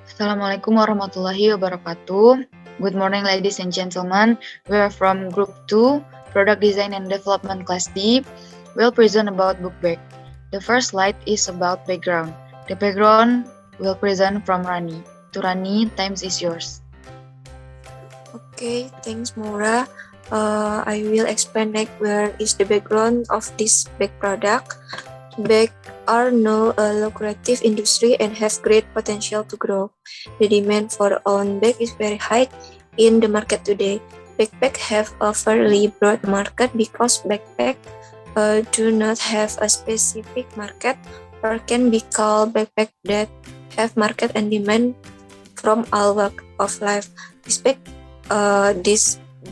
Assalamualaikum warahmatullahi wabarakatuh. Good morning, ladies and gentlemen. We are from Group 2, Product Design and Development Class D. We'll present about book bag. The first slide is about background. The background will present from Rani. To Rani, time is yours. Okay, thanks Maura. I will explain where is the background of this bag product. Bag are now a lucrative industry and have great potential to grow. The demand for own bag is very high in the market today. Backpacks have a fairly broad market because backpacks do not have a specific market or can be called backpacks that have market and demand from all walks of life. This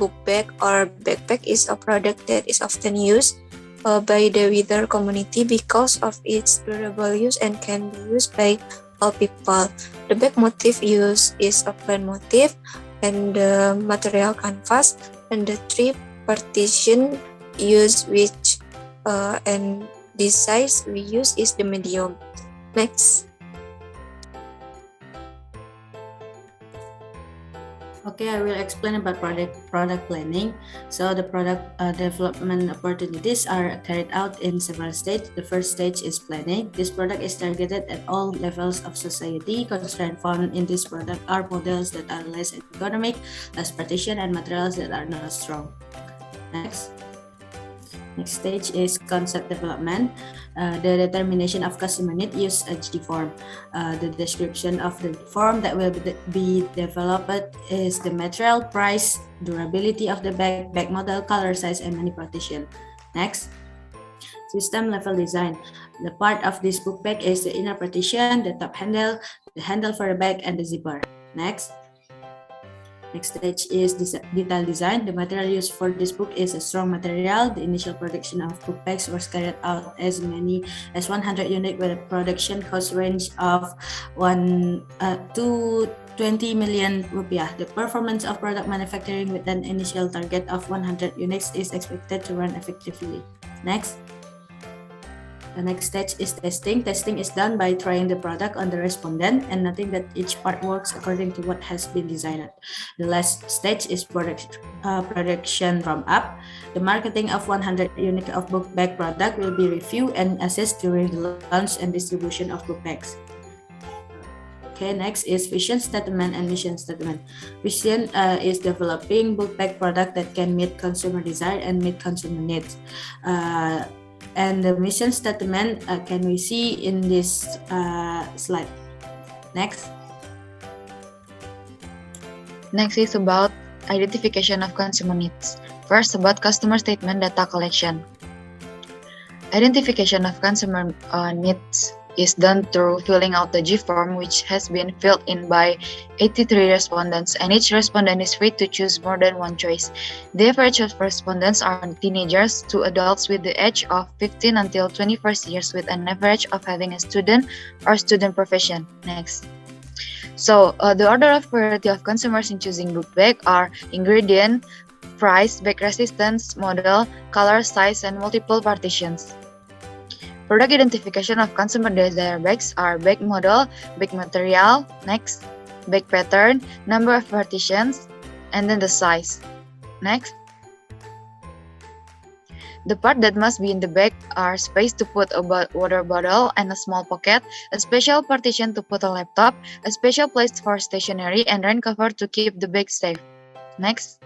book bag or backpack is a product that is often used by the reader community because of its durable use and can be used by all people. The bag motif used is a plain motif and the material canvas, and the three partition used which and the size we use is the medium. Next. Okay, I will explain about product planning. So the product development opportunities are carried out in several stages. The first stage is planning. This product is targeted at all levels of society. Constraints found in this product are models that are less economic, less partition, and materials that are not strong. Next stage is concept development. The determination of customer need use a G form. The description of the form that will be developed is the material, price, durability of the bag model, color, size, and manipulation. Next, system level design. The part of this book bag is the inner partition, the top handle, the handle for the bag, and the zipper. Next stage is detail design. The material used for this book is a strong material. The initial production of book bags was carried out as many as 100 units with a production cost range of 1 to 20 million rupiah. The performance of product manufacturing with an initial target of 100 units is expected to run effectively. The next stage is testing. Testing is done by trying the product on the respondent and noting that each part works according to what has been designed. The last stage is production ramp-up. The marketing of 100 units of book bag product will be reviewed and assessed during the launch and distribution of book bags. Okay, next is vision statement and mission statement. Vision is developing book bag product that can meet consumer desire and meet consumer needs. And the mission statement can we see in this slide. Next is about identification of consumer needs. First, about customer statement data collection. Identification of consumer needs is done through filling out the G form, which has been filled in by 83 respondents, and each respondent is free to choose more than one choice. The average of respondents are teenagers to adults with the age of 15 until 21st years, with an average of having a student or student profession. Next. So, the order of priority of consumers in choosing book bag are ingredient, price, bag resistance, model, color, size, and multiple partitions. Product identification of consumer desire bags are bag model, bag material, next, bag pattern, number of partitions, and then the size. Next. The part that must be in the bag are space to put a water bottle and a small pocket, a special partition to put a laptop, a special place for stationery, and rain cover to keep the bag safe. Next.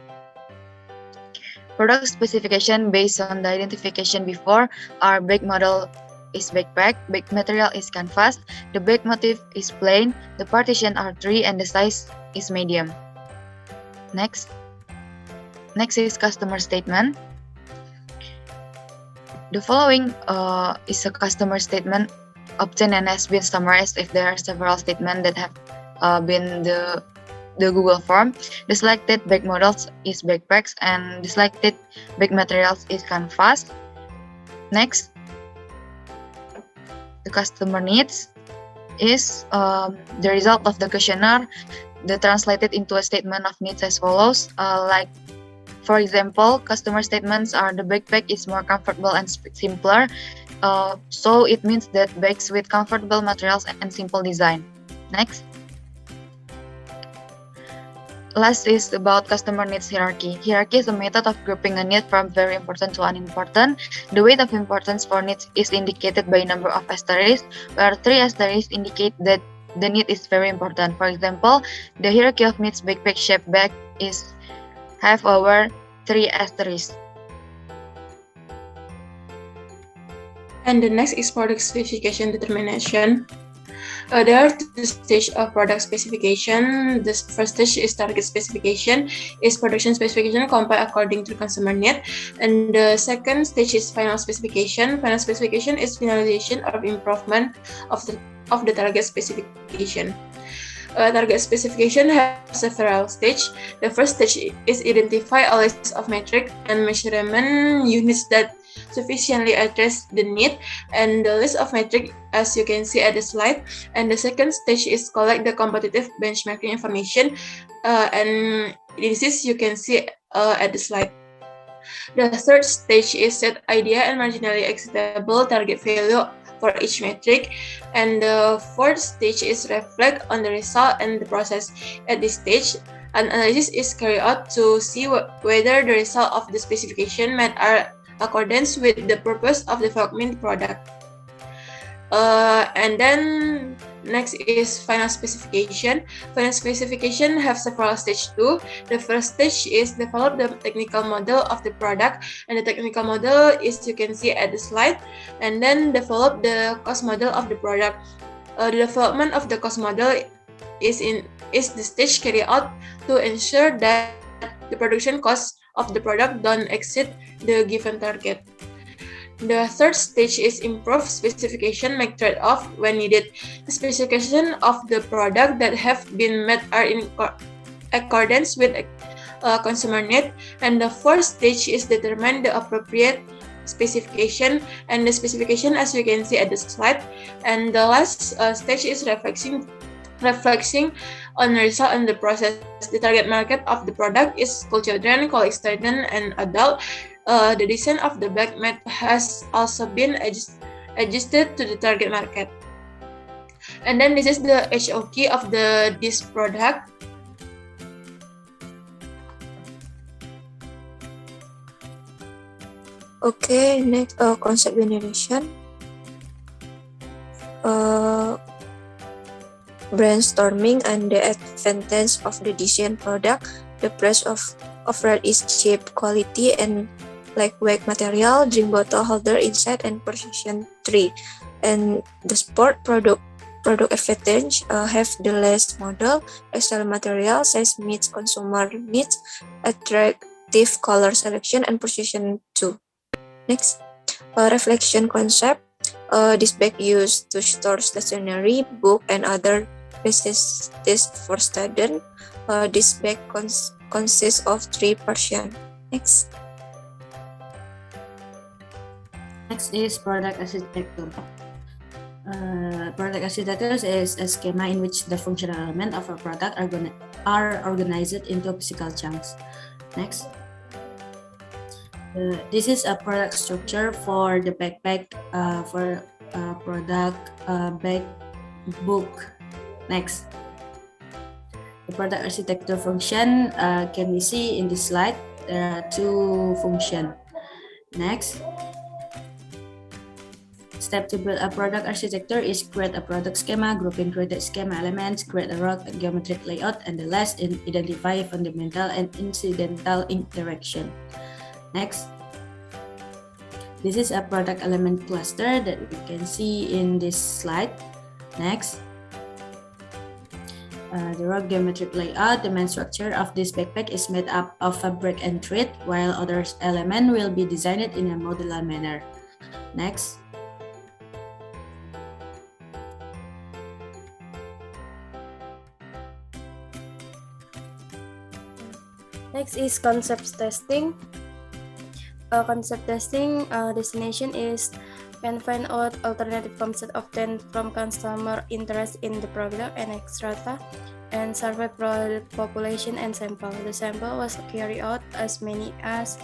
Product specification based on the identification before are bag model is backpack, bag material is canvas, the bag motif is plain, the partition are 3, and the size is medium. Next is customer statement. The following is a customer statement obtained and has been summarized if there are several statements that have been the Google form. The selected bag models is backpacks and the selected bag materials is canvas. Next, the customer needs is the result of the questionnaire that translated into a statement of needs as follows. Like, for example, customer statements are the backpack is more comfortable and simpler. So it means that bags with comfortable materials and simple design. Next. Last is about customer needs hierarchy. Hierarchy is a method of grouping a need from very important to unimportant. The weight of importance for needs is indicated by number of asterisks, where 3 asterisks indicate that the need is very important. For example, the hierarchy of needs backpack shaped bag is have over 3 asterisks. And the next is product specification determination. There are two stages of product specification. The first stage is target specification, is production specification compiled according to consumer need. And the second stage is final specification. Final specification is finalization or improvement of the target specification. Target specification has several stages. The first stage is identify a list of metric and measurement units that sufficiently address the need, and the list of metric as you can see at the slide. And the second stage is collect the competitive benchmarking information, and this is you can see at the slide. The third stage is set idea and marginally acceptable target value for each metric, and the fourth stage is reflect on the result and the process. At this stage, an analysis is carried out to see whether the result of the specification met our accordance with the purpose of developing the product. And then next is final specification. Final specification have several stages too. The first stage is develop the technical model of the product, and the technical model is you can see at the slide. And then develop the cost model of the product. The development of the cost model is the stage carried out to ensure that the production cost of the product don't exceed the given target. The third stage is improve specification, make trade-off when needed. The specification of the product that have been met are in accordance with consumer need. And the fourth stage is determine the appropriate specification, and the specification as you can see at the slide. And the last stage is reflecting on the result and the process. The target market of the product is school children, college student, and adult. The design of the bag mat has also been adjusted to the target market. And then this is the HOK of this product. Okay, next concept generation. Brainstorming and the advantage of the design product. The price of offered is cheap, quality, and lightweight material, drink bottle holder inside, and precision 3. And the sport product advantage have the less model, external material, size meets consumer needs, attractive color selection, and precision 2. Next, reflection concept. This bag used to store stationery, book, and other pieces for students. This bag consists of 3 portions. Next. Next is product architecture. Product architecture is a schema in which the functional elements of a product are organized into physical chunks. Next. This is a product structure for the backpack, for product bag book. Next. The product architecture function can be seen in this slide. There are 2 functions. Next. Step to build a product architecture is create a product schema, grouping created schema elements, create a rough geometric layout, and the last identify fundamental and incidental interaction. Next, this is a product element cluster that you can see in this slide. Next, the rough geometric layout, the main structure of this backpack is made up of fabric and thread, while other elements will be designed in a modular manner. Next. Next is concept testing. Concept testing destination is can find out alternative concept obtained from customer interest in the product and extrata, and survey product population and sample. The sample was carried out as many as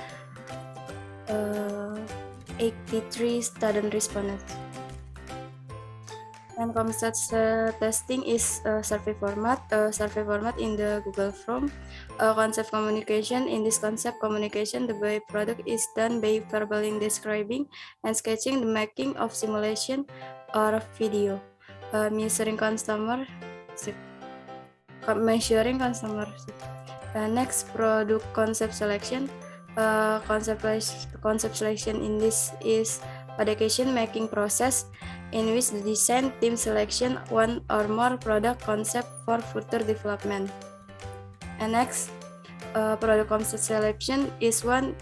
83 student respondents. And concept testing is survey format in the Google Form. Concept communication. In this concept communication, the byproduct is done by verbally describing and sketching the making of simulation or video. Measuring customer. Next, product concept selection. Concept selection in this is a decision-making process in which the design team selection one or more product concept for further development. And next, product concept selection is one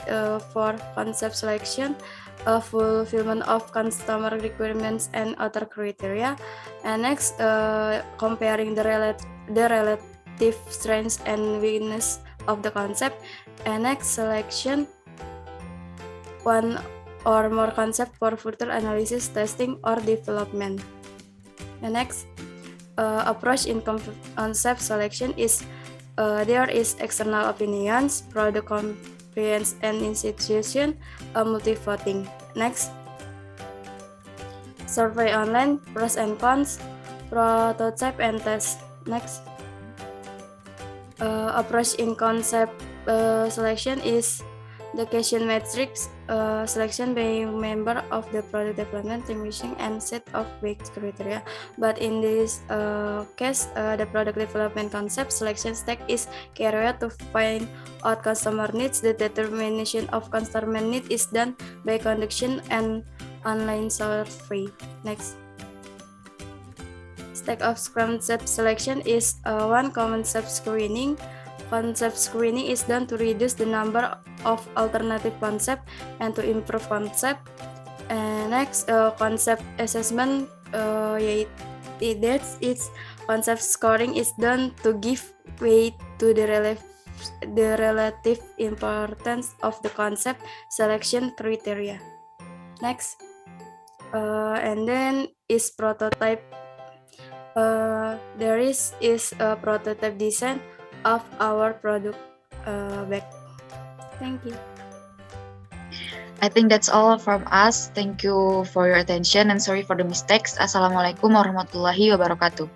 for concept selection, fulfillment of customer requirements and other criteria. And next, comparing the relative strengths and weakness of the concept. And next, selection one or more concept for further analysis, testing, or development. The next approach in concept selection is there is external opinions, product compliance, and institution multi-voting. Next, survey online, pros and cons, prototype and test. Next, approach in concept selection is the question matrix selection by member of the product development team using and set of weight criteria. But in this case, the product development concept selection step is carried out to find out customer needs. The determination of customer need is done by conduction and online survey. Next. Step of concept selection is one concept screening. Concept screening is done to reduce the number of alternative concept and to improve concept. And next, concept assessment, its concept scoring is done to give weight to the relative importance of the concept selection criteria. Next, and then is prototype. There is a prototype design of our product back. Thank you. I think that's all from us. Thank you for your attention and sorry for the mistakes. Assalamualaikum warahmatullahi wabarakatuh.